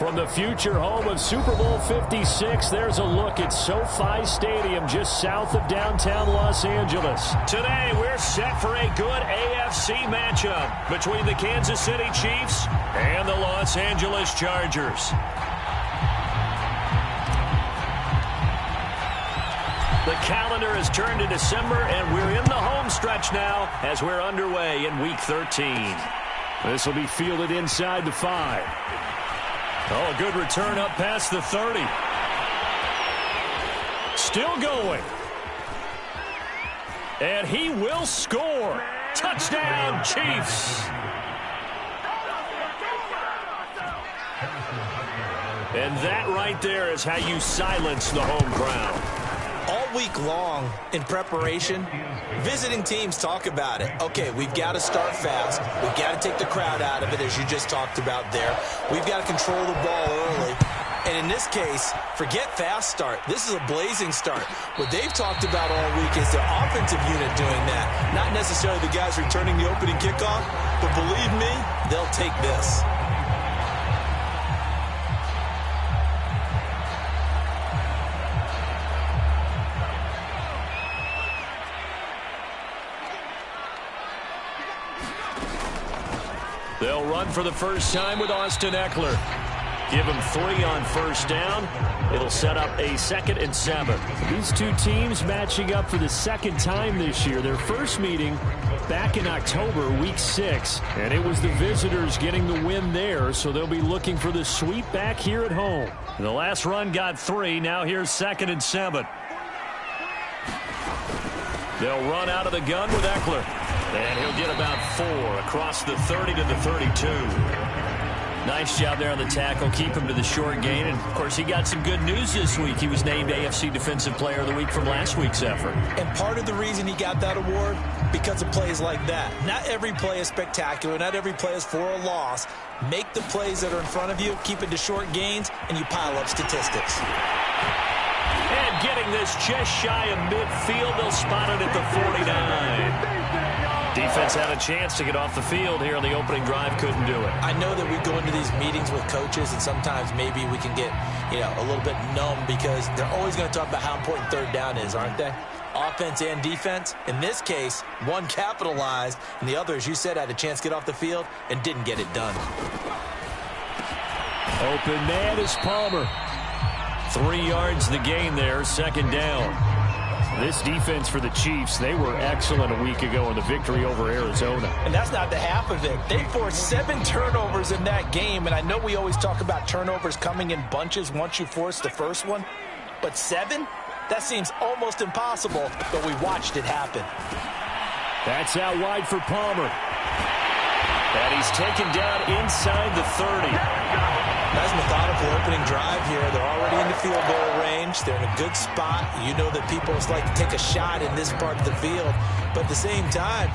From the future home of Super Bowl 56, there's a look at SoFi Stadium just south of downtown Los Angeles. Today, we're set for a good AFC matchup between the Kansas City Chiefs and the Los Angeles Chargers. The calendar has turned to December, and we're in the home stretch now as we're underway in Week 13. This will be fielded inside the 5. Oh, a good return up past the 30. Still going. And he will score. Touchdown, Chiefs. And that right there is how you silence the home crowd. All week long in preparation, visiting teams talk about it. Okay, we've got to start fast. We've got to take the crowd out of it, as you just talked about there. We've got to control the ball early. And in this case, forget fast start. This is a blazing start. What they've talked about all week is their offensive unit doing that. Not necessarily the guys returning the opening kickoff, but believe me, they'll take this. They'll run for the first time with Austin Eckler. Give him 3 on first down. It'll set up a 2nd and 7. These two teams matching up for the second time this year. Their first meeting back in October, Week 6. And it was the visitors getting the win there, so they'll be looking for the sweep back here at home. The last run got 3. Now here's 2nd and 7. They'll run out of the gun with Eckler. And he'll get about 4 across the 30 to the 32. Nice job there on the tackle. Keep him to the short gain. And, of course, he got some good news this week. He was named AFC Defensive Player of the Week from last week's effort. And part of the reason he got that award, because of plays like that. Not every play is spectacular. Not every play is for a loss. Make the plays that are in front of you, keep it to short gains, and you pile up statistics. And getting this just shy of midfield, they'll spot it at the 49. Defense had a chance to get off the field here on the opening drive, couldn't do it. I know that we go into these meetings with coaches, and sometimes maybe we can get, a little bit numb because they're always going to talk about how important third down is, aren't they? Offense and defense. In this case, one capitalized, and the other, as you said, had a chance to get off the field and didn't get it done. Open man is Palmer. 3 yards the gain there, 2nd down. This defense for the Chiefs, they were excellent a week ago in the victory over Arizona. And that's not the half of it. They forced 7 turnovers in that game, and I know we always talk about turnovers coming in bunches once you force the first one, but 7? That seems almost impossible, but we watched it happen. That's out wide for Palmer. And he's taken down inside the 30. Nice methodical opening drive here. They're already in the field goal range. They're in a good spot. You know that people just like to take a shot in this part of the field. But at the same time,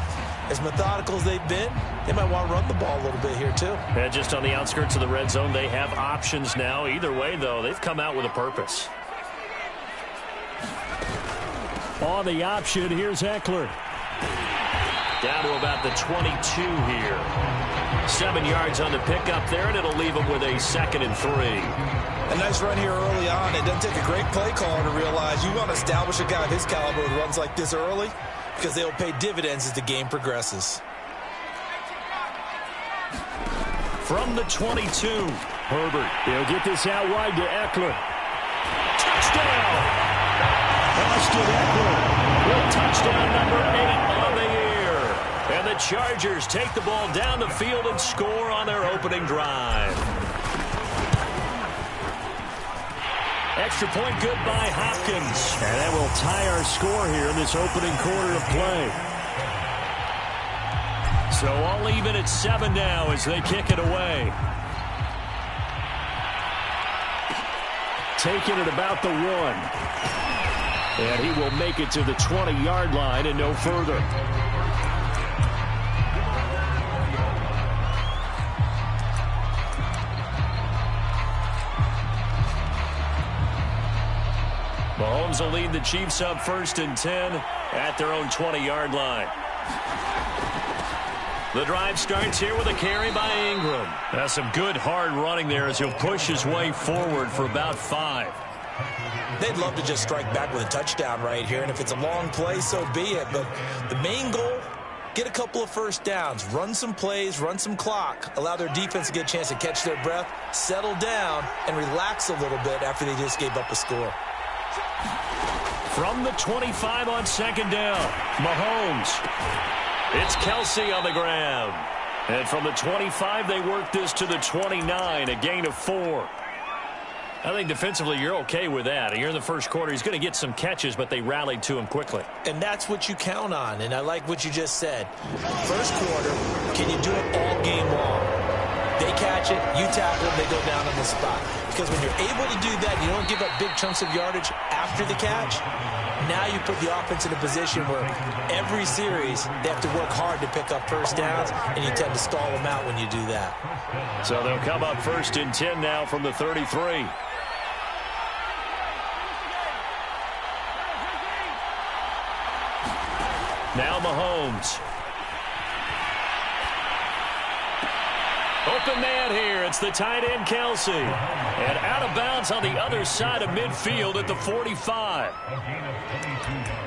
as methodical as they've been, they might want to run the ball a little bit here too. And just on the outskirts of the red zone, they have options now. Either way, though, they've come out with a purpose. On the option, here's Eckler. Down to about the 22 here. 7 yards on the pickup there, and it'll leave him with a 2nd and 3. A nice run here early on. It doesn't take a great play caller to realize you want to establish a guy of his caliber who runs like this early because they'll pay dividends as the game progresses. From the 22, Herbert. He'll get this out wide to Eckler. Touchdown! Austin Eckler with touchdown number 8 on the year. And the Chargers take the ball down the field and score on their opening drive. Extra point good by Hopkins. And that will tie our score here in this opening quarter of play. So all even at 7 now as they kick it away. Taking it about the 1. And he will make it to the 20-yard line and no further. Mahomes will lead the Chiefs up 1st and 10 at their own 20-yard line. The drive starts here with a carry by Ingram. That's some good hard running there as he'll push his way forward for about 5. They'd love to just strike back with a touchdown right here, and if it's a long play, so be it. But the main goal, get a couple of first downs, run some plays, run some clock, allow their defense to get a chance to catch their breath, settle down, and relax a little bit after they just gave up a score. From the 25 on second down, Mahomes. It's Kelsey on the ground. And from the 25, they work this to the 29, a gain of 4. I think defensively you're okay with that. Here in the first quarter, he's going to get some catches, but they rallied to him quickly. And that's what you count on, and I like what you just said. First quarter, can you do it all game long? They catch it, you tackle them, they go down on the spot. Because when you're able to do that, you don't give up big chunks of yardage after the catch. Now you put the offense in a position where every series they have to work hard to pick up first downs, and you tend to stall them out when you do that. So they'll come up 1st and 10 now from the 33. Now Mahomes. Open man here. It's the tight end, Kelsey. And out of bounds on the other side of midfield at the 45.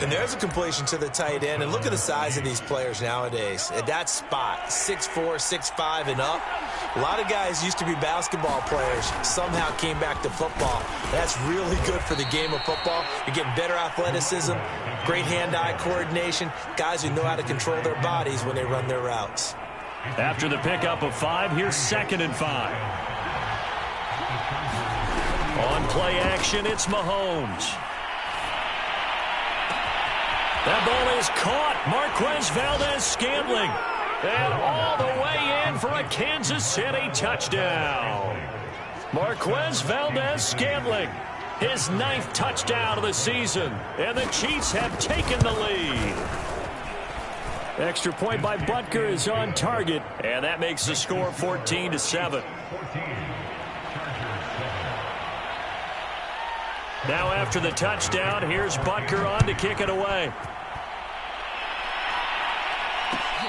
And there's a completion to the tight end. And look at the size of these players nowadays. At that spot, 6'4", 6'5", and up. A lot of guys used to be basketball players, somehow came back to football. That's really good for the game of football. You're getting better athleticism, great hand-eye coordination, guys who know how to control their bodies when they run their routes. After the pickup of 5, here's 2nd and 5. On play action, it's Mahomes. That ball is caught. Marquez Valdez-Scantling. And all the way in for a Kansas City touchdown. Marquez Valdez-Scantling, his 9th touchdown of the season. And the Chiefs have taken the lead. Extra point by Butker is on target, and that makes the score 14-7. Now after the touchdown, here's Butker on to kick it away.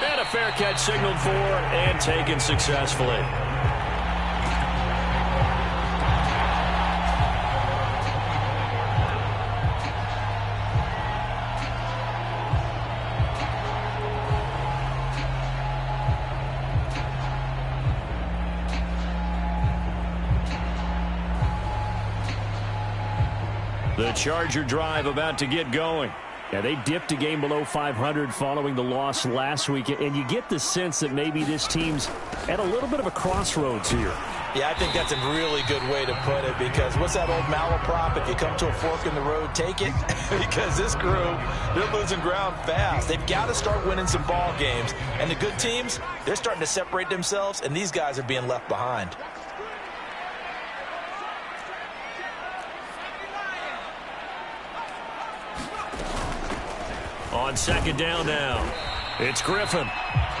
And a fair catch signaled for and taken successfully. The Charger drive about to get going. Yeah, they dipped a game below 500 following the loss last week, and you get the sense that maybe this team's at a little bit of a crossroads here. Yeah, I think that's a really good way to put it, because what's that old malaprop? If you come to a fork in the road, take it. Because this crew, they're losing ground fast. They've got to start winning some ball games. And the good teams, they're starting to separate themselves, and these guys are being left behind. On second down now, it's Griffin.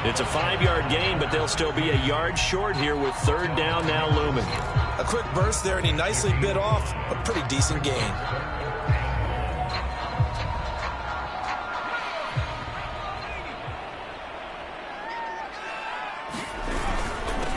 It's a 5-yard gain, but they'll still be a yard short here with 3rd down now looming. A quick burst there, and he nicely bit off a pretty decent gain.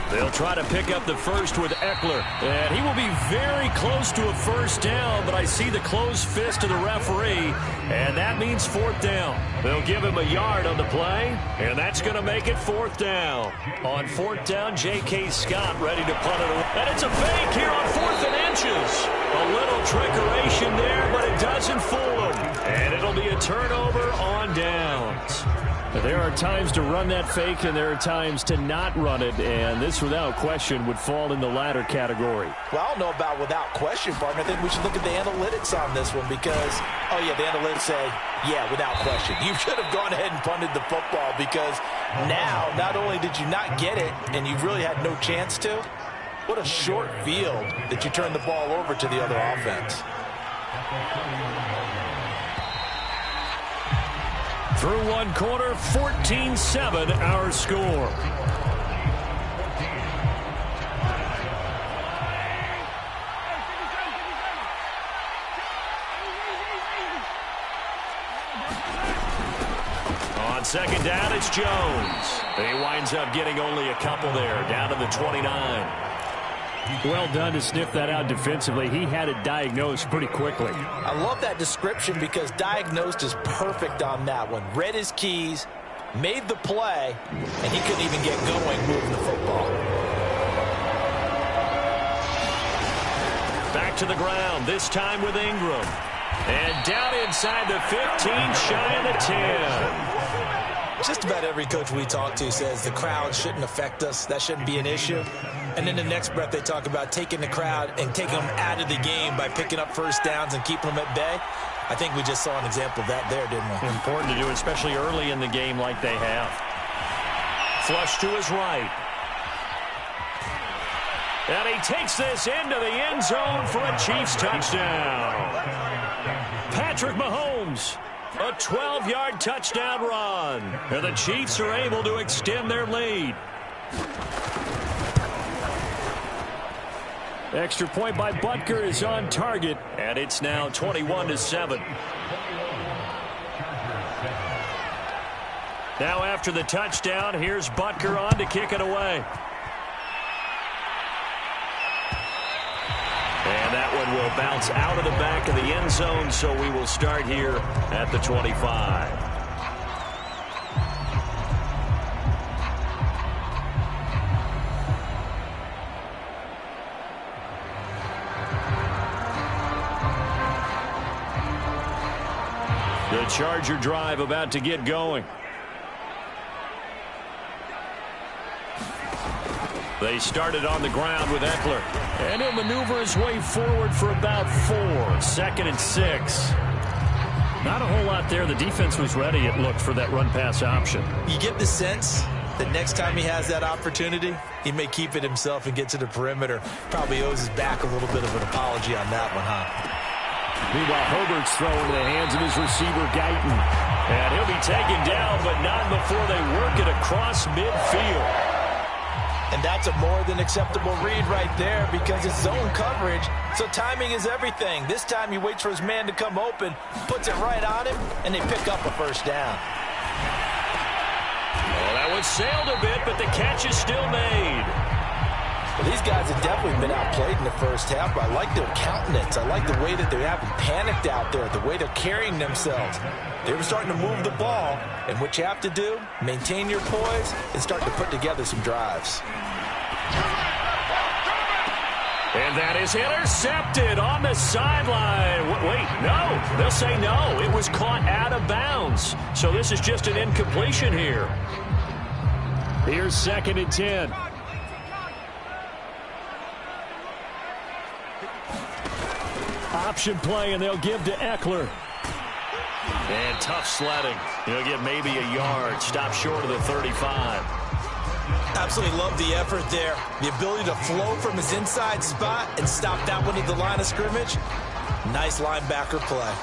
They'll try to pick up the first with Eckler. And he will be very close to a first down, but I see the closed fist of the referee, and that means 4th down. They'll give him a yard on the play, and that's going to make it 4th down. On 4th down, J.K. Scott ready to punt it away. And it's a fake here on 4th and inches. A little trickeration there, but it doesn't fool him. And it'll be a turnover on downs. There are times to run that fake, and there are times to not run it, and this, without question, would fall in the latter category. Well, I don't know about without question, partner. I think we should look at the analytics on this one because, oh, yeah, the analytics say, yeah, without question. You should have gone ahead and punted the football because now, not only did you not get it, and you really had no chance to, what a short field that you turned the ball over to the other offense. Through one quarter, 14-7 our score. On second down, it's Jones. He winds up getting only a couple there, down to the 29. Well done to sniff that out defensively. He had it diagnosed pretty quickly. I love that description because diagnosed is perfect on that one. Read his keys, made the play, and he couldn't even get going moving the football. Back to the ground, this time with Ingram. And down inside the 15, shy of the 10. Just about every coach we talk to says the crowd shouldn't affect us. That shouldn't be an issue. And in the next breath, they talk about taking the crowd and taking them out of the game by picking up first downs and keeping them at bay. I think we just saw an example of that there, didn't we? Important to do, especially early in the game like they have. Flush to his right. And he takes this into the end zone for a Chiefs touchdown. Patrick Mahomes, a 12-yard touchdown run. And the Chiefs are able to extend their lead. Extra point by Butker is on target, and it's now 21-7. Now after the touchdown, here's Butker on to kick it away. And that one will bounce out of the back of the end zone, so we will start here at the 25. The Charger drive about to get going. They started on the ground with Eckler. And he'll maneuver his way forward for about 4. 2nd and 6. Not a whole lot there. The defense was ready, it looked, for that run-pass option. You get the sense that next time he has that opportunity, he may keep it himself and get to the perimeter. Probably owes his back a little bit of an apology on that one, huh? Meanwhile, Herbert's throw into the hands of his receiver, Guyton. And he'll be taken down, but not before they work it across midfield. And that's a more than acceptable read right there because it's zone coverage, so timing is everything. This time he waits for his man to come open, puts it right on him, and they pick up a first down. Well, that one sailed a bit, but the catch is still made. Well, these guys have definitely been outplayed in the first half, but I like their countenance. I like the way that they haven't panicked out there, the way they're carrying themselves. They were starting to move the ball, and what you have to do, maintain your poise and start to put together some drives. And that is intercepted on the sideline. Wait, no. They'll say no. It was caught out of bounds. So this is just an incompletion here. Here's 2nd and 10. Option play, and they'll give to Eckler. And tough sledding. He'll get maybe a yard. Stop short of the 35. Absolutely love the effort there. The ability to flow from his inside spot and stop that one at the line of scrimmage. Nice linebacker play.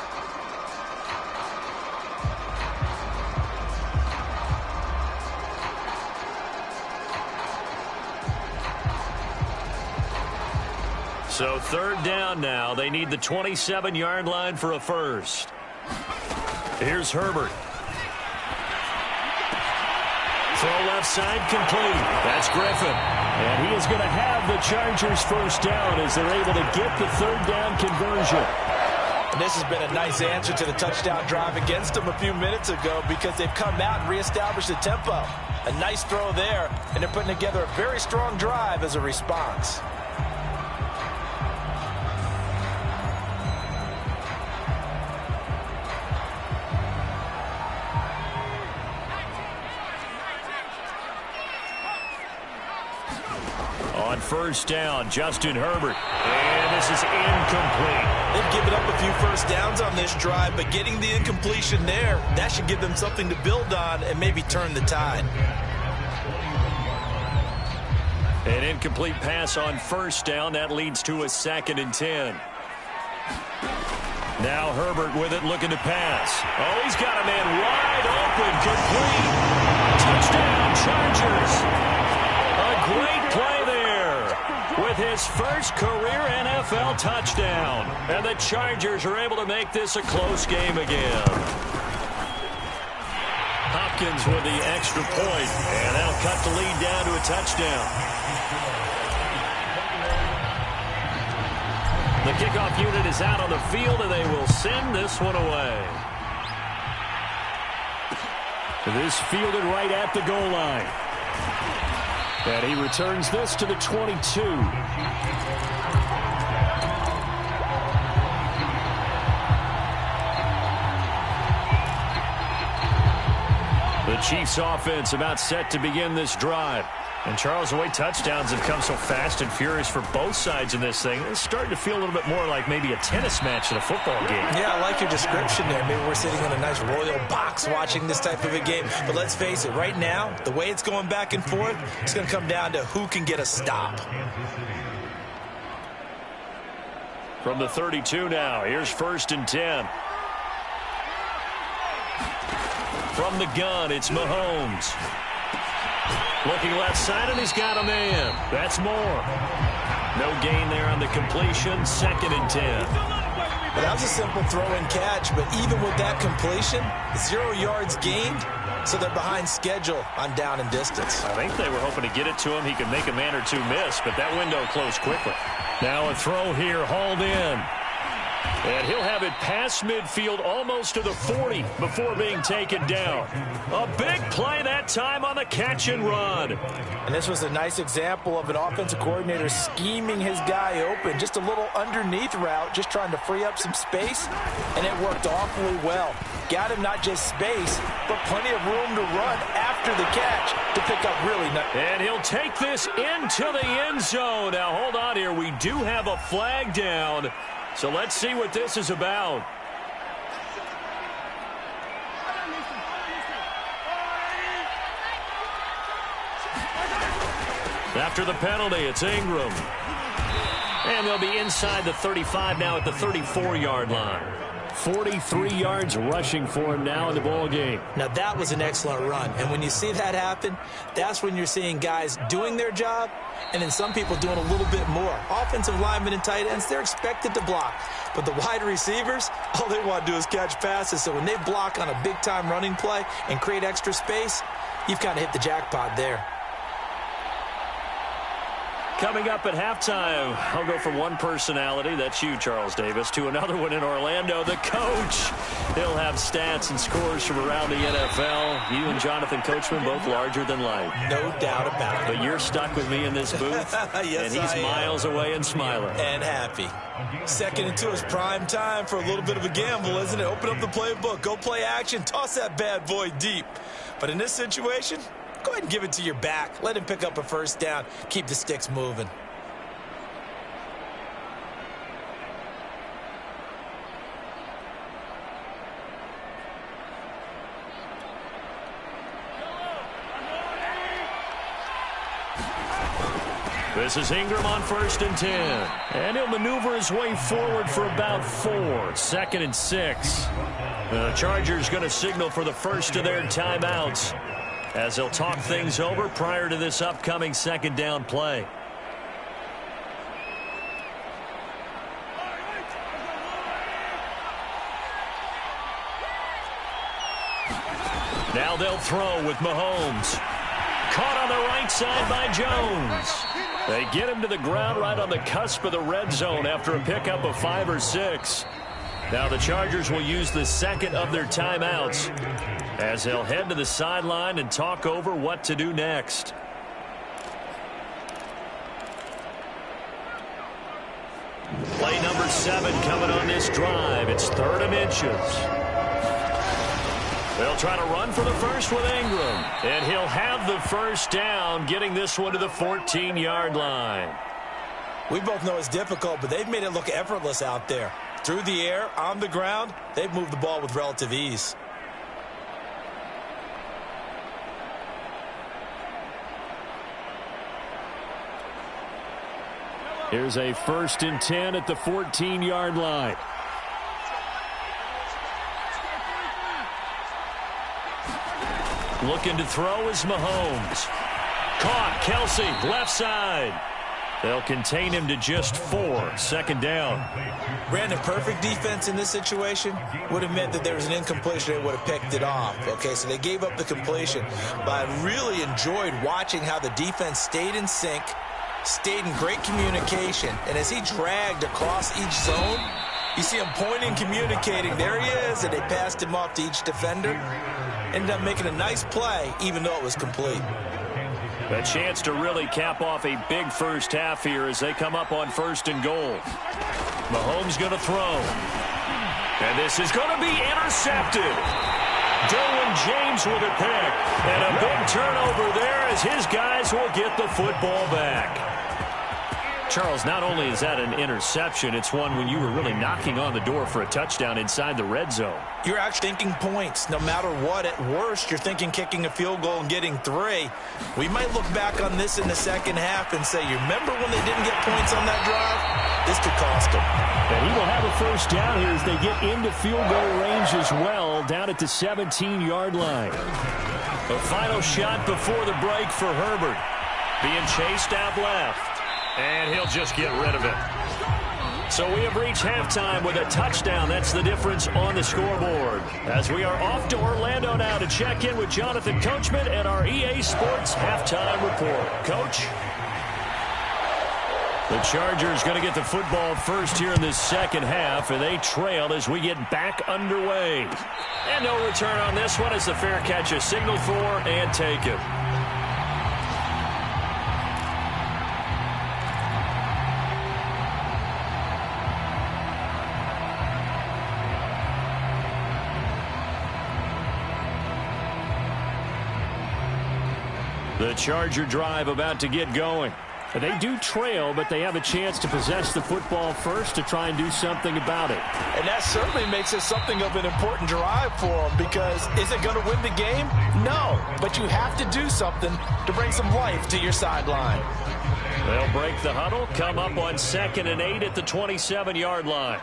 So 3rd down now. They need the 27-yard line for a first. Here's Herbert. Throw left side complete. That's Griffin. And he is going to have the Chargers first down as they're able to get the 3rd down conversion. And this has been a nice answer to the touchdown drive against them a few minutes ago because they've come out and reestablished the tempo. A nice throw there, and they're putting together a very strong drive as a response. On first down, Justin Herbert. And this is incomplete. They've given up a few first downs on this drive, but getting the incompletion there, that should give them something to build on and maybe turn the tide. An incomplete pass on first down. That leads to a 2nd and 10. Now Herbert with it, looking to pass. Oh, he's got a man wide open, complete. Touchdown, Chargers. A great play there with his first career NFL touchdown. And the Chargers are able to make this a close game again. Hopkins with the extra point, and that'll cut the lead down to a touchdown. The kickoff unit is out on the field, and they will send this one away. This fielded right at the goal line. And he returns this to the 22. The Chiefs offense about set to begin this drive. And Charles, the way touchdowns have come so fast and furious for both sides in this thing, it's starting to feel a little bit more like maybe a tennis match than a football game. Yeah, I like your description there. Maybe we're sitting in a nice royal box watching this type of a game. But let's face it, right now, the way it's going back and forth, it's going to come down to who can get a stop. From the 32 now, here's 1st and 10. From the gun, it's Mahomes. Looking left side, and he's got a man. That's more. No gain there on the completion. 2nd and 10. Well, that was a simple throw and catch, but even with that completion, 0 yards gained, so they're behind schedule on down and distance. I think they were hoping to get it to him. He could make a man or two miss, but that window closed quickly. Now a throw here, hauled in. And he'll have it past midfield almost to the 40 before being taken down. A big play that time on the catch and run. And this was a nice example of an offensive coordinator scheming his guy open. Just a little underneath route, just trying to free up some space. And it worked awfully well. Got him not just space, but plenty of room to run after the catch to pick up really nice. And he'll take this into the end zone. Now hold on here. We do have a flag down. So let's see what this is about. After the penalty, it's Ingram. And they'll be inside the 35 now at the 34-yard line. 43 yards rushing for him now in the ball game. Now that was an excellent run, and when you see that happen, that's when you're seeing guys doing their job and then some people doing a little bit more. Offensive linemen and tight ends, they're expected to block, but the wide receivers, all they want to do is catch passes. So when they block on a big-time running play and create extra space, you've kind of hit the jackpot there. Coming up at halftime, I'll go from one personality, that's you, Charles Davis, to another one in Orlando, the coach. He'll have stats and scores from around the NFL. You and Jonathan Coachman, both larger than life. No doubt about it. But you're stuck with me in this booth, yes, and he's miles away and smiling. And happy. 2nd and 2 is prime time for a little bit of a gamble, isn't it? Open up the playbook, go play action, toss that bad boy deep. But in this situation, go ahead and give it to your back. Let him pick up a 1st down. Keep the sticks moving. This is Ingram on 1st and 10. And he'll maneuver his way forward for about 4. 2nd and 6. The Chargers going to signal for the first of their timeouts as they'll talk things over prior to this upcoming 2nd down play. Now they'll throw with Mahomes. Caught on the right side by Jones. They get him to the ground right on the cusp of the red zone after a pickup of 5 or 6. Now the Chargers will use the 2nd of their timeouts as they'll head to the sideline and talk over what to do next. Play number 7 coming on this drive. It's 3rd and inches. They'll try to run for the first with Ingram. And he'll have the 1st down, getting this one to the 14-yard line. We both know it's difficult, but they've made it look effortless out there. Through the air, on the ground, they've moved the ball with relative ease. Here's a 1st and 10 at the 14-yard line. Looking to throw is Mahomes. Caught, Kelsey, left side. They'll contain him to just 4. Second down. Brandon, perfect defense in this situation would have meant that there was an incompletion. They would have picked it off. Okay, so they gave up the completion. But I really enjoyed watching how the defense stayed in sync, stayed in great communication. And as he dragged across each zone, you see him pointing, communicating. There he is, and they passed him off to each defender. Ended up making a nice play, even though it was complete. A chance to really cap off a big first half here as they come up on 1st and goal. Mahomes going to throw. And this is going to be intercepted. Derwin James with a pick. And a big turnover there as his guys will get the football back. Charles, not only is that an interception, it's one when you were really knocking on the door for a touchdown inside the red zone. You're actually thinking points. No matter what, at worst, you're thinking kicking a field goal and getting 3. We might look back on this in the second half and say, you remember when they didn't get points on that drive? This could cost them. And he will have a first down here as they get into field goal range as well, down at the 17-yard line. The final shot before the break for Herbert. Being chased out left. And he'll just get rid of it. So we have reached halftime with a touchdown. That's the difference on the scoreboard. As we are off to Orlando now to check in with Jonathan Coachman and our EA Sports halftime report. Coach? The Chargers going to get the football first here in this second half, and they trail as we get back underway. And no return on this one as the fair catch is signaled for and taken. The Charger drive about to get going. They do trail, but they have a chance to possess the football first to try and do something about it. And that certainly makes it something of an important drive for them, because is it going to win the game? No, but you have to do something to bring some life to your sideline. They'll break the huddle, come up on 2nd and 8 at the 27-yard line.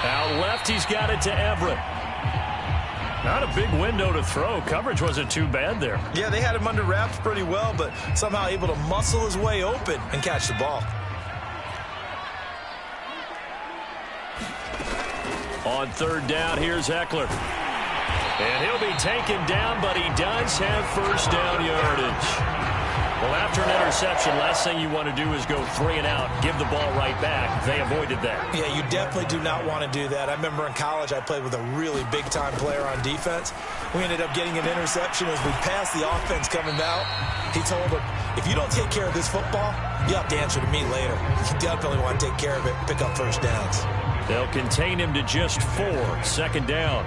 Out left, he's got it to Everett. Not a big window to throw. Coverage wasn't too bad there. Yeah, they had him under wraps pretty well, but somehow able to muscle his way open and catch the ball. On 3rd down, here's Eckler. And he'll be taken down, but he does have first down yardage. Well, after an interception, last thing you want to do is go 3 and out, give the ball right back. They avoided that. Yeah, you definitely do not want to do that. I remember in college I played with a really big-time player on defense. We ended up getting an interception as we passed the offense coming out. He told him, if you don't take care of this football, you'll have to answer to me later. You definitely want to take care of it, pick up first downs. They'll contain him to just 4. 2nd down.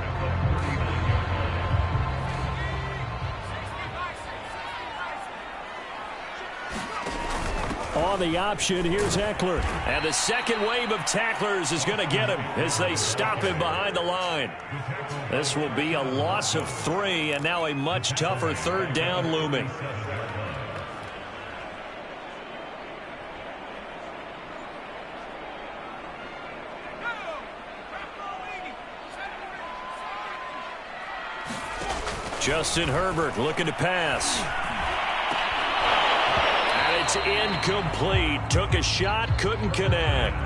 On the option, here's Eckler. And the second wave of tacklers is going to get him as they stop him behind the line. This will be a loss of 3, and now a much tougher 3rd down looming. Justin Herbert looking to pass. It's incomplete. Took a shot, couldn't connect.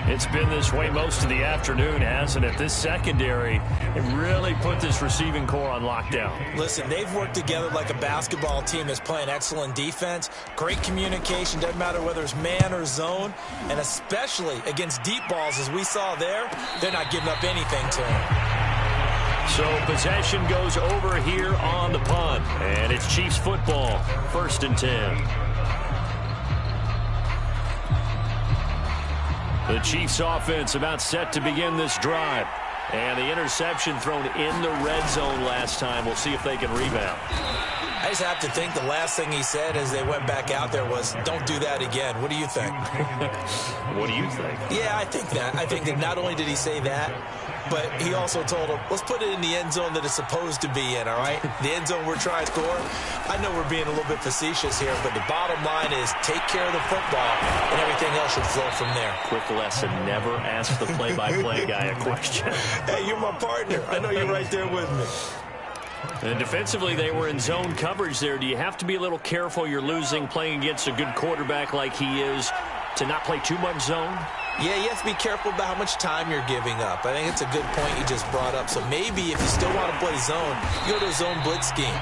It's been this way most of the afternoon, hasn't it? This secondary, it really put this receiving core on lockdown. Listen, they've worked together like a basketball team that's playing excellent defense. Great communication, doesn't matter whether it's man or zone. And especially against deep balls, as we saw there, they're not giving up anything to him. So possession goes over here on the punt. And it's Chiefs football, 1st and 10. The Chiefs offense about set to begin this drive. And the interception thrown in the red zone last time. We'll see if they can rebound. I just have to think the last thing he said as they went back out there was, don't do that again. What do you think? What do you think? Yeah, I think that. I think that not only did he say that, but he also told him, let's put it in the end zone that it's supposed to be in, all right? The end zone we're trying to score. I know we're being a little bit facetious here, but the bottom line is take care of the football, and everything else should flow from there. Quick lesson, never ask the play-by-play guy a question. Hey, you're my partner. I know you're right there with me. And defensively, they were in zone coverage there. Do you have to be a little careful? You're losing, playing against a good quarterback like he is, to not play too much zone? Yeah, you have to be careful about how much time you're giving up. I think it's a good point you just brought up. So maybe if you still want to play zone, you go to a zone blitz scheme.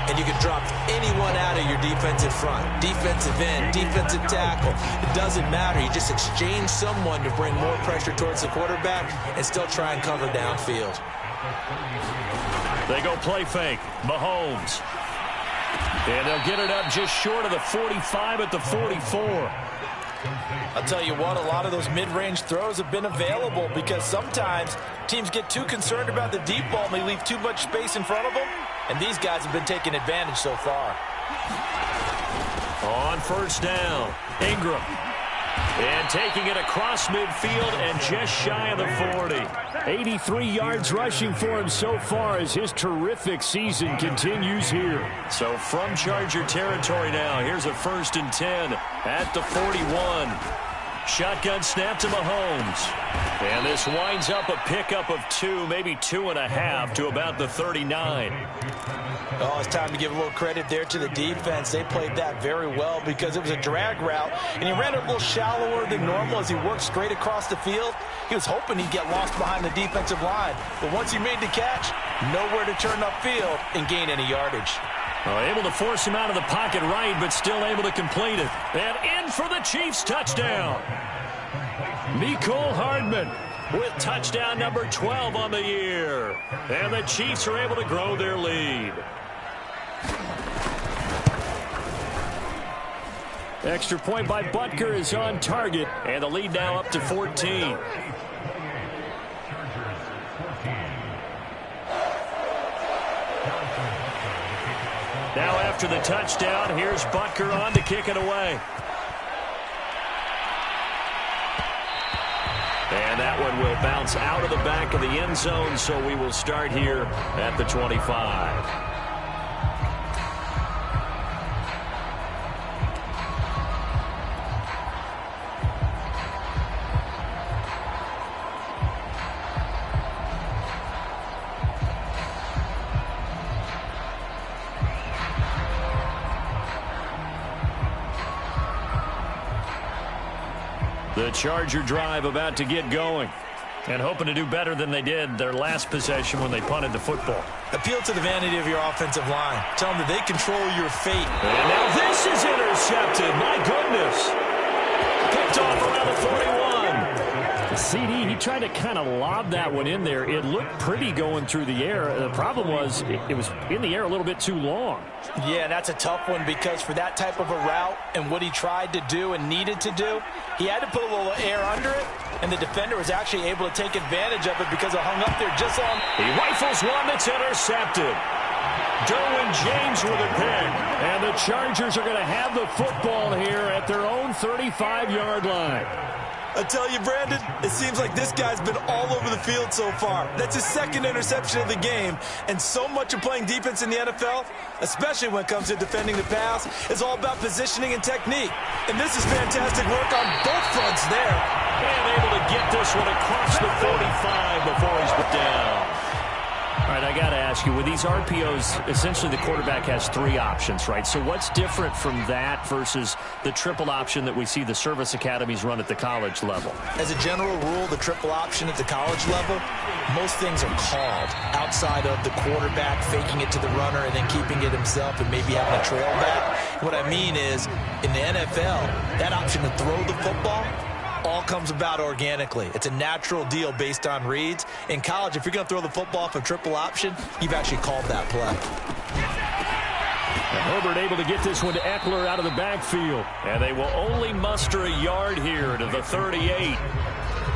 And you can drop anyone out of your defensive front. Defensive end, defensive tackle. It doesn't matter. You just exchange someone to bring more pressure towards the quarterback and still try and cover downfield. They go play fake. Mahomes. And they'll get it up just short of the 45 at the 44. I'll tell you what, a lot of those mid-range throws have been available because sometimes teams get too concerned about the deep ball and they leave too much space in front of them. And these guys have been taking advantage so far. On first down, Ingram. And taking it across midfield and just shy of the 40. 83 yards rushing for him so far as his terrific season continues here. So from Charger territory now, here's a 1st and 10 at the 41. Shotgun snap to Mahomes. And this winds up a pickup of 2, maybe 2.5 to about the 39. Oh, it's time to give a little credit there to the defense. They played that very well because it was a drag route, and he ran it a little shallower than normal as he worked straight across the field. He was hoping he'd get lost behind the defensive line, but once he made the catch, nowhere to turn upfield and gain any yardage. Able to force him out of the pocket right, but still able to complete it. And in for the Chiefs touchdown. Mecole Hardman with touchdown number 12 on the year. And the Chiefs are able to grow their lead. Extra point by Butker is on target, and the lead now up to 14. Now after the touchdown, here's Butker on to kick it away. And that one will bounce out of the back of the end zone, so we will start here at the 25. The Charger drive about to get going, and hoping to do better than they did their last possession when they punted the football. Appeal to the vanity of your offensive line. Tell them that they control your fate. And now this is intercepted. My goodness. Picked off around the 41. CD, he tried to kind of lob that one in there. It looked pretty going through the air. The problem was it was in the air a little bit too long. Yeah, that's a tough one because for that type of a route and what he tried to do and needed to do, he had to put a little air under it, and the defender was actually able to take advantage of it because it hung up there just on. He rifles one that's intercepted. Derwin James with a pick. And the Chargers are going to have the football here at their own 35-yard line. I tell you, Brandon, it seems like this guy's been all over the field so far. That's his second interception of the game, and so much of playing defense in the NFL, especially when it comes to defending the pass, is all about positioning and technique. And this is fantastic work on both fronts there. And able to get this one across the 45 before he's put down. All right, I got to ask you, with these RPOs, essentially the quarterback has 3 options, right? So what's different from that versus the triple option that we see the service academies run at the college level? As a general rule, the triple option at the college level, most things are called outside of the quarterback faking it to the runner and then keeping it himself and maybe having a trail back. What I mean is, in the NFL, that option to throw the football all comes about organically. It's a natural deal based on reads. In college, if you're going to throw the football for triple option, you've actually called that play. And Herbert able to get this one to Eckler out of the backfield. And they will only muster a yard here to the 38.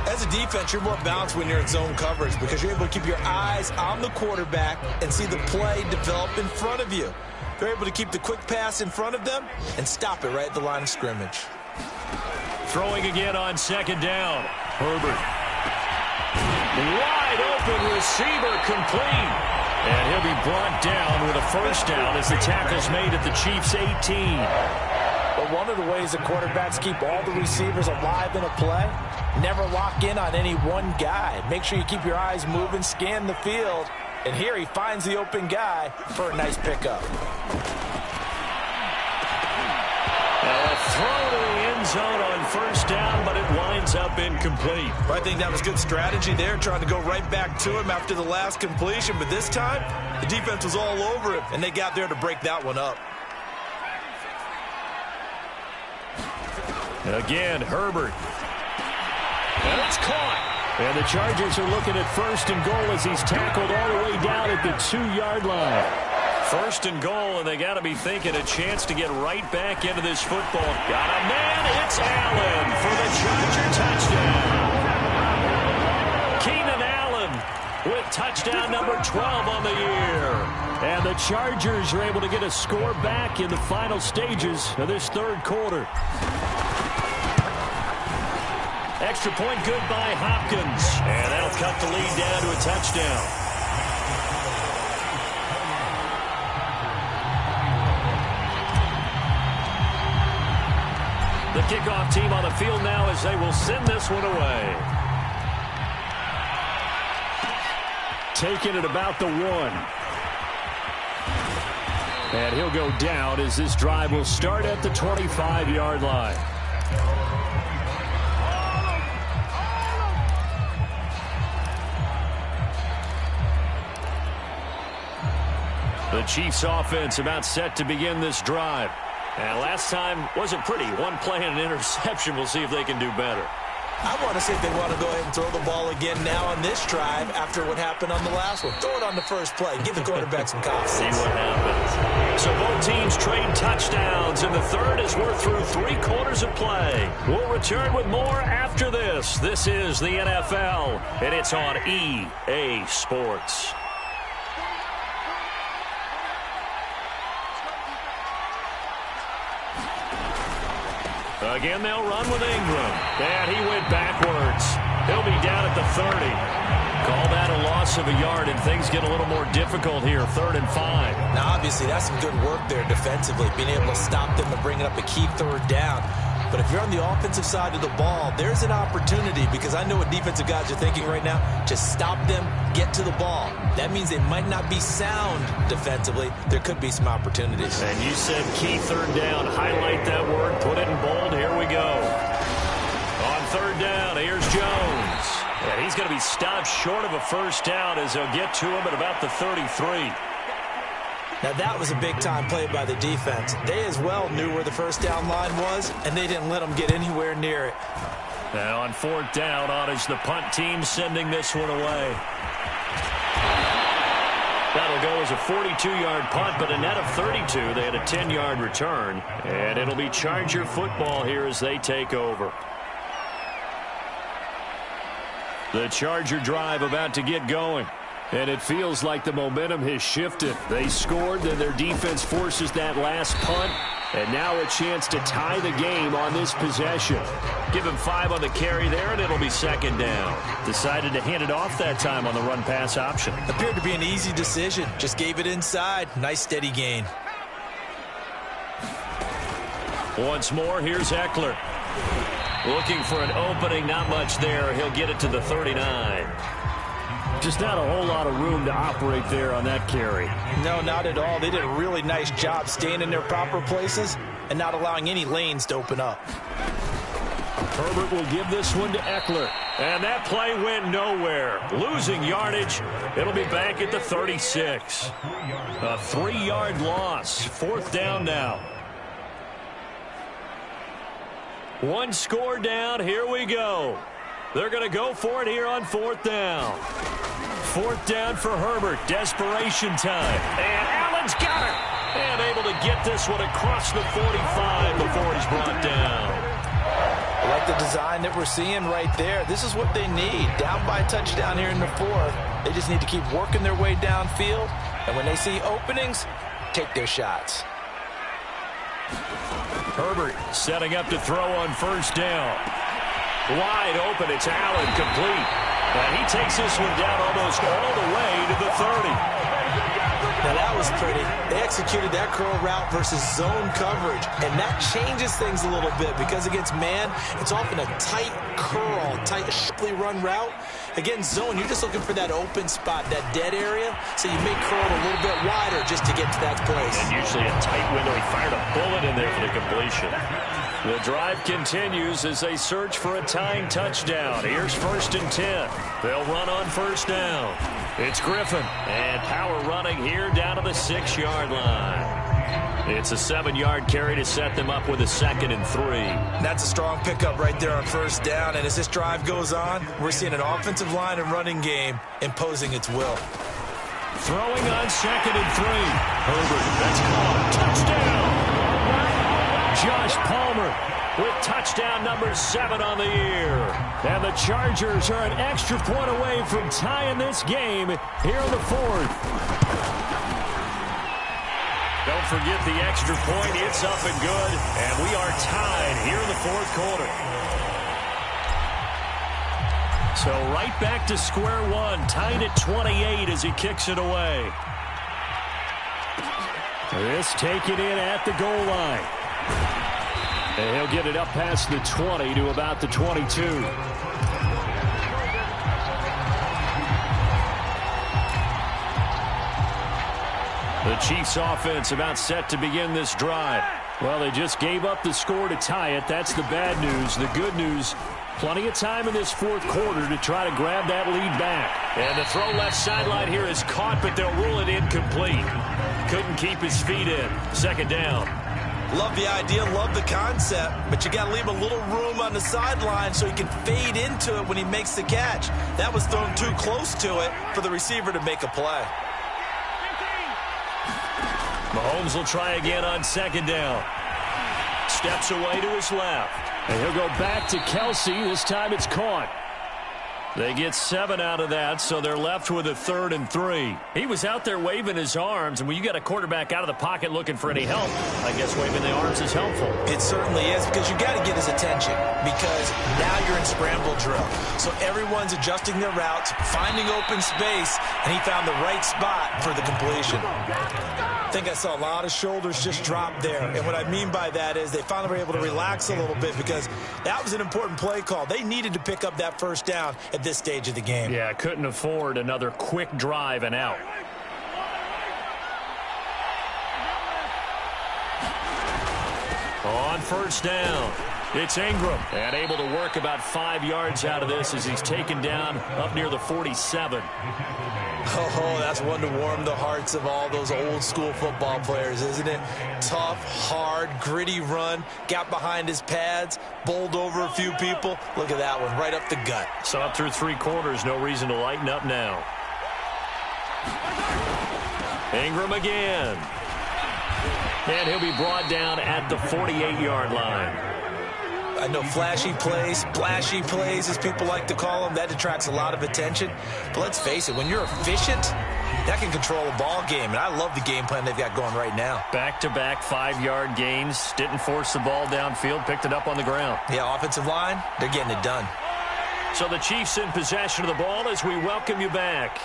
As a defense, you're more balanced when you're in zone coverage because you're able to keep your eyes on the quarterback and see the play develop in front of you. They're able to keep the quick pass in front of them and stop it right at the line of scrimmage. Throwing again on second down. Herbert. Wide open receiver complete. And he'll be brought down with a first down as the tackle's made at the Chiefs' 18. But one of the ways the quarterbacks keep all the receivers alive in a play, never lock in on any one guy. Make sure you keep your eyes moving, scan the field, And here he finds the open guy for a nice pickup. A throw to the end zone on first down, but it winds up incomplete. I think that was good strategy there, trying to go right back to him after the last completion. But this time, the defense was all over him, and they got there to break that one up. Again, Herbert. And it's caught. And the Chargers are looking at first and goal as he's tackled all the way down at the 2-yard line. First and goal, and they got to be thinking a chance to get right back into this football. Got a man. It's Allen for the Charger touchdown. Keenan Allen with touchdown number 12 on the year. And the Chargers are able to get a score back in the final stages of this third quarter. Extra point good by Hopkins. And that'll cut the lead down to a touchdown. The kickoff team on the field now as they will send this one away. Taking it about the 1. And he'll go down as this drive will start at the 25-yard line. The Chiefs offense about set to begin this drive. And last time wasn't pretty. One play and an interception. We'll see if they can do better. I want to see if they want to go ahead and throw the ball again now on this drive after what happened on the last one. Throw it on the first play. Give the quarterback some confidence. See what happens. So both teams trade touchdowns in the third as we're through 3 quarters of play. We'll return with more after this. This is the NFL, and it's on EA Sports. Again, they'll run with Ingram. And he went backwards. He'll be down at the 30. Call that a loss of a yard, and things get a little more difficult here. 3rd and 5. Now, obviously, that's some good work there defensively, being able to stop them and bring it up a key 3rd down. But if you're on the offensive side of the ball, there's an opportunity, because I know what defensive guys are thinking right now. Just stop them, get to the ball. That means they might not be sound defensively. There could be some opportunities. And you said key 3rd down. Highlight that word. Put it in bold. Here we go. On 3rd down, here's Jones. And he's going to be stopped short of a first down as they'll get to him at about the 33. Now, that was a big-time play by the defense. They as well knew where the first down line was, and they didn't let them get anywhere near it. And on 4th down, on is the punt team sending this one away. That'll go as a 42-yard punt, but a net of 32. They had a 10-yard return. And it'll be Charger football here as they take over. The Charger drive about to get going. And it feels like the momentum has shifted. They scored, then their defense forces that last punt. And now a chance to tie the game on this possession. Give him 5 on the carry there, and it'll be 2nd down. Decided to hand it off that time on the run-pass option. Appeared to be an easy decision. Just gave it inside. Nice, steady gain. Once more, here's Eckler. Looking for an opening, not much there. He'll get it to the 39. Just not a whole lot of room to operate there on that carry. No, not at all. They did a really nice job staying in their proper places and not allowing any lanes to open up. Herbert will give this one to Eckler. And that play went nowhere. Losing yardage. It'll be back at the 36. A 3-yard loss. 4th down now. 1 score down. Here we go. They're going to go for it here on 4th down. 4th down for Herbert. Desperation time. And Allen's got it. And able to get this one across the 45 before he's brought down. I like the design that we're seeing right there. This is what they need. Down by a touchdown here in the 4th. They just need to keep working their way downfield. And when they see openings, take their shots. Herbert setting up to throw on 1st down. Wide open, it's Allen, complete. And he takes this one down almost all the way to the 30. Now Now that was pretty. They executed that curl route versus zone coverage, and that changes things a little bit because against man, it's often a tight curl, tight, sharply run route. Against zone, you're just looking for that open spot, that dead area, so you may curl it a little bit wider just to get to that place. And usually a tight window. He fired a bullet in there for the completion. The drive continues as they search for a tying touchdown. Here's 1st and 10. They'll run on 1st down. It's Griffin, and power running here down to the 6-yard line. It's a 7-yard carry to set them up with a 2nd and 3. That's a strong pickup right there on 1st down, and as this drive goes on, we're seeing an offensive line and running game imposing its will. Throwing on 2nd and 3. Herbert, that's caught. Touchdown! Josh Palmer with touchdown number 7 on the year. And the Chargers are an extra point away from tying this game here in the 4th. Don't forget the extra point. It's up and good. And we are tied here in the 4th quarter. So right back to square one. Tied at 28 as he kicks it away. This taken in at the goal line. And he'll get it up past the 20 to about the 22. The Chiefs offense about set to begin this drive. Well, they just gave up the score to tie it. That's the bad news. The good news, plenty of time in this 4th quarter to try to grab that lead back. And the throw left sideline here is caught, but they'll rule it incomplete. Couldn't keep his feet in. 2nd down. Love the idea, love the concept, but you got to leave a little room on the sideline so he can fade into it when he makes the catch. That was thrown too close to it for the receiver to make a play. Mahomes will try again on 2nd down. Steps away to his left. And he'll go back to Kelsey. This time it's caught. They get 7 out of that, so they're left with a 3rd and 3. He was out there waving his arms, and when you got a quarterback out of the pocket looking for any help, I guess waving the arms is helpful. It certainly is, because you got to get his attention, because now you're in scramble drill. So everyone's adjusting their routes, finding open space, and he found the right spot for the completion. I think I saw a lot of shoulders just drop there, and what I mean by that is they finally were able to relax a little bit because that was an important play call. They needed to pick up that 1st down at this stage of the game. Yeah, couldn't afford another quick drive and out. On 1st down, it's Ingram. And able to work about 5 yards out of this as he's taken down up near the 47. Oh, that's one to warm the hearts of all those old school football players, isn't it? Tough, hard, gritty run, got behind his pads, bowled over a few people. Look at that one, right up the gut. So up through 3 quarters, no reason to lighten up now. Ingram again. And he'll be brought down at the 48-yard line. I know flashy plays, splashy plays, as people like to call them, that attracts a lot of attention. But let's face it, when you're efficient, that can control a ball game. And I love the game plan they've got going right now. Back-to-back 5-yard gains. Didn't force the ball downfield. Picked it up on the ground. Yeah, offensive line, they're getting it done. So the Chiefs in possession of the ball as we welcome you back.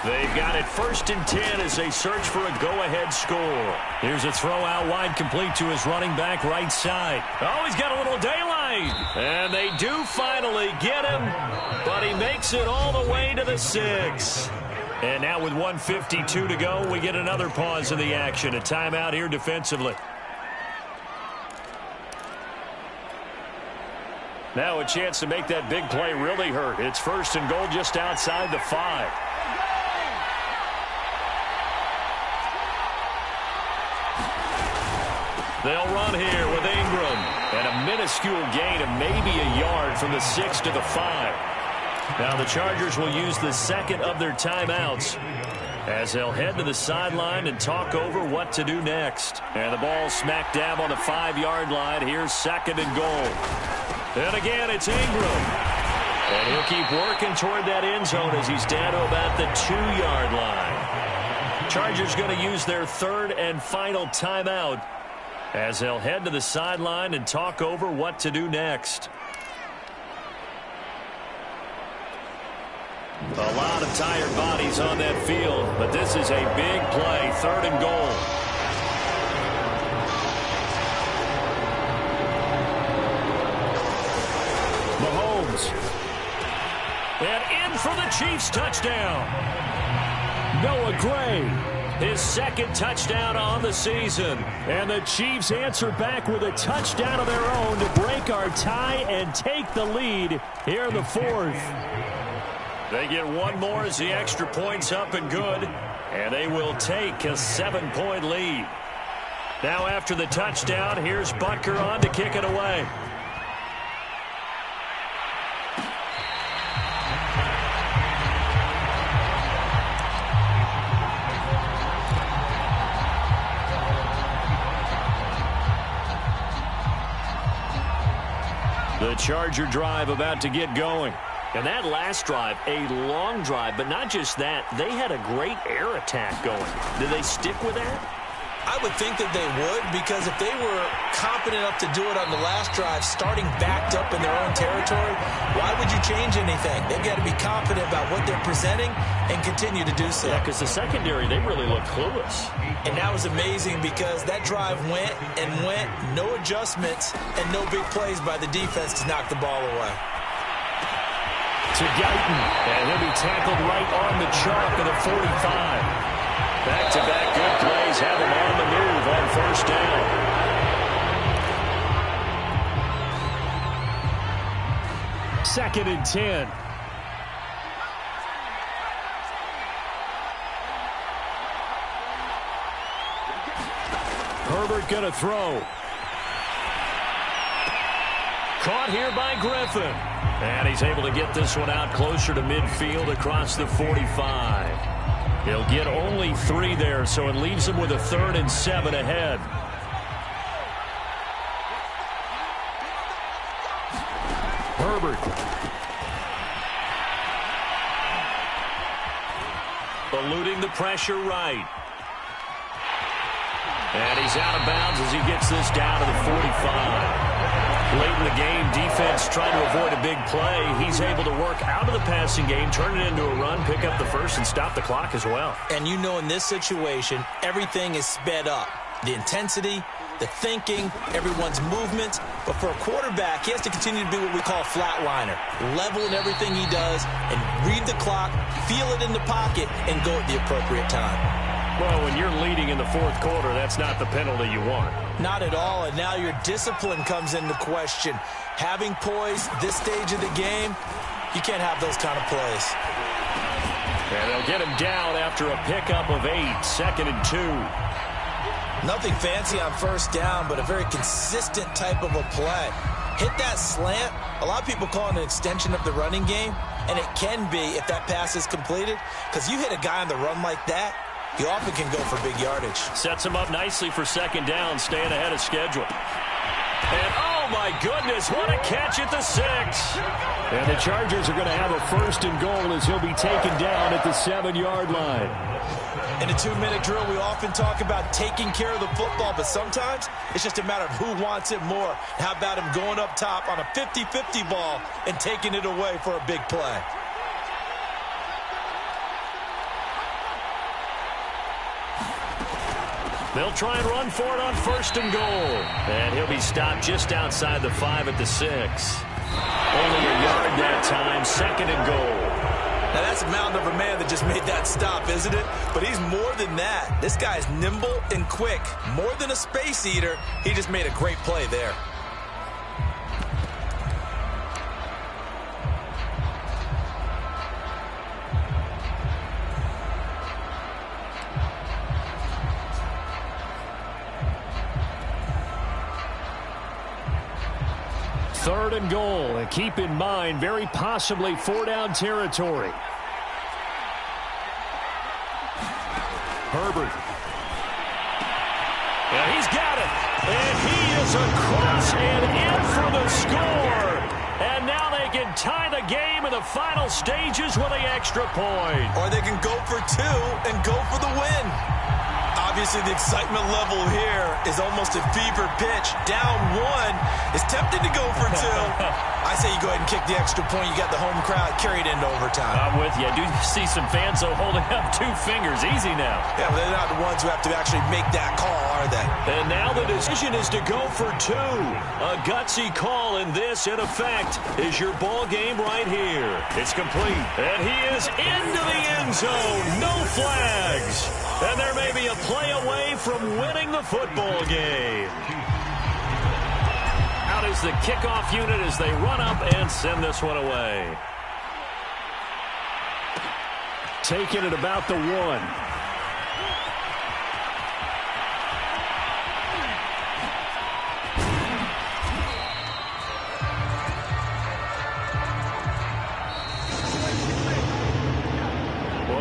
They've got it 1st and 10 as they search for a go-ahead score. Here's a throw out wide complete to his running back right side. Oh, he's got a little daylight. And they do finally get him, but he makes it all the way to the 6. And now with 1:52 to go, we get another pause in the action. A timeout here defensively. Now a chance to make that big play really hurt. It's 1st and goal just outside the 5. They'll run here with Ingram. And a minuscule gain of maybe a yard from the 6 to the 5. Now the Chargers will use the 2nd of their timeouts as they'll head to the sideline and talk over what to do next. And the ball smack dab on the 5-yard line. Here's 2nd and goal. And again, it's Ingram. And he'll keep working toward that end zone as he's down to about the 2-yard line. Chargers going to use their 3rd and final timeout as they'll head to the sideline and talk over what to do next. A lot of tired bodies on that field, but this is a big play, 3rd and goal. And in for the Chiefs touchdown. Noah Gray, his 2nd touchdown on the season. And the Chiefs answer back with a touchdown of their own to break our tie and take the lead here in the 4th. They get one more as the extra point's up and good. And they will take a 7-point lead. Now after the touchdown, here's Butker on to kick it away. The Charger drive about to get going. And that last drive, a long drive, but not just that. They had a great air attack going. Did they stick with that? I would think that they would, because if they were confident enough to do it on the last drive, starting backed up in their own territory, why would you change anything? They've got to be confident about what they're presenting and continue to do so. Yeah, because the secondary, they really looked clueless. And that was amazing because that drive went and went, no adjustments, and no big plays by the defense to knock the ball away. To Guyton, and he'll be tackled right on the chalk of the 45. Back-to-back good plays have him on the move on 1st down. Second and 10. Herbert going to throw. Caught here by Griffin. And he's able to get this one out closer to midfield across the 45. He'll get only 3 there, so it leaves him with a 3rd and 7 ahead. Herbert. Eluding the pressure right. And he's out of bounds as he gets this down to the 45. Late in the game, defense trying to avoid a big play. He's able to work out of the passing game, turn it into a run, pick up the first, and stop the clock as well. And you know in this situation, everything is sped up. The intensity, the thinking, everyone's movements. But for a quarterback, he has to continue to be what we call a flatliner. Level in everything he does and read the clock, feel it in the pocket, and go at the appropriate time. Well, when you're leading in the 4th quarter, that's not the penalty you want. Not at all, and now your discipline comes into question. Having poise this stage of the game, you can't have those kind of plays. And they'll get him down after a pickup of 8, 2nd and 2. Nothing fancy on 1st down, but a very consistent type of a play. Hit that slant. A lot of people call it an extension of the running game, and it can be if that pass is completed, because you hit a guy on the run like that, you often can go for big yardage. Sets him up nicely for 2nd down, staying ahead of schedule. And, oh, my goodness, what a catch at the 6. And the Chargers are going to have a 1st and goal as he'll be taken down at the 7-yard line. In a 2-minute drill, we often talk about taking care of the football, but sometimes it's just a matter of who wants it more. How about him going up top on a 50-50 ball and taking it away for a big play? They'll try and run for it on 1st and goal. And he'll be stopped just outside the 5 at the 6. Only a yard that time, 2nd and goal. Now, that's a mountain of a man that just made that stop, isn't it? But he's more than that. This guy's nimble and quick. More than a space eater, he just made a great play there. Third and goal, and keep in mind, very possibly 4-down territory. Herbert. Yeah, he's got it. And he is across and in for the score. And now they can tie the game in the final stages with an extra point. Or they can go for 2 and go for the win. Obviously, the excitement level here is almost a fever pitch. Down one, is tempted to go for two. I say you go ahead and kick the extra point. You got the home crowd carried into overtime. I'm with you. I do see some fans, though, holding up 2 fingers. Easy now. Yeah, but they're not the ones who have to actually make that call, are they? And now the decision is to go for 2. A gutsy call, and this, in effect, is your ball game right here. It's complete. And he is into the end zone. No flags. And there may be a play away from winning the football game. Out is the kickoff unit as they run up and send this one away. Taking it about the 1.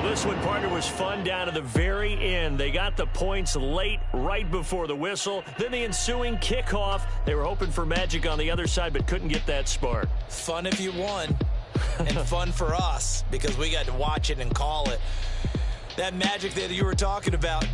This one, partner, was fun down to the very end. They got the points late, right before the whistle. Then the ensuing kickoff. They were hoping for magic on the other side, but couldn't get that spark. Fun if you won, and fun for us, because we got to watch it and call it. That magic that you were talking about